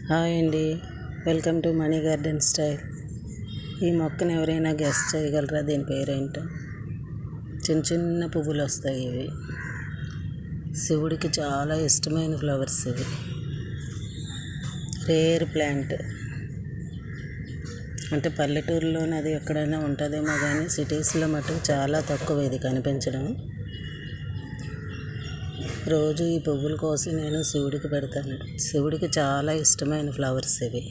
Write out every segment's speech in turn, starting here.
Hi అండి, welcome to money garden style. ఈ మొక్కను ఎవరైనా గెస్ చేయగలరా? దీని పేరేంటో. చిన్న చిన్న పువ్వులు వస్తాయి. ఇవి శివుడికి చాలా ఇష్టమైన ఫ్లవర్స్. ఇవి రేర్ ప్లాంట్. అంటే పల్లెటూరులోనే అది ఎక్కడైనా ఉంటుందేమో, కానీ సిటీస్లో మటుకు చాలా తక్కువ ఇది కనిపించడం. రోజు ఈ పువ్వుల కోసి నేను శివుడికి పెడతాను. శివుడికి చాలా ఇష్టమైన ఫ్లవర్స్ ఇవి.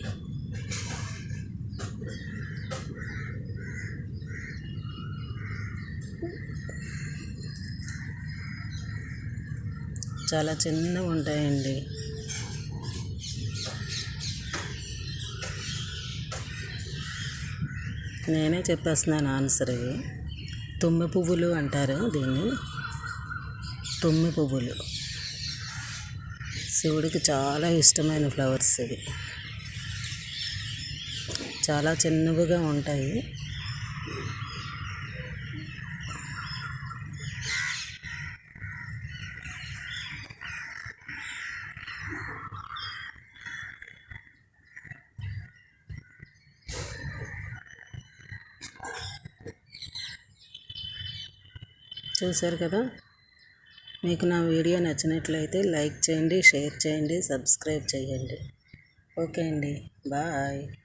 చాలా చిన్నగా ఉంటాయండి. నేనే చెప్పేస్తున్నాను ఆన్సర్. ఇవి తుమ్మె పువ్వులు అంటారు దీన్ని. తుమ్మె పువ్వులు శివుడికి చాలా ఇష్టమైన ఫ్లవర్స్. ఇవి చాలా చిన్నవిగా ఉంటాయి. చూశారు కదా. మీకు నా వీడియో నచ్చినట్లయితే లైక్ చేయండి, షేర్ చేయండి, సబ్స్క్రైబ్ చేయండి. ఓకే అండి, బాయ్.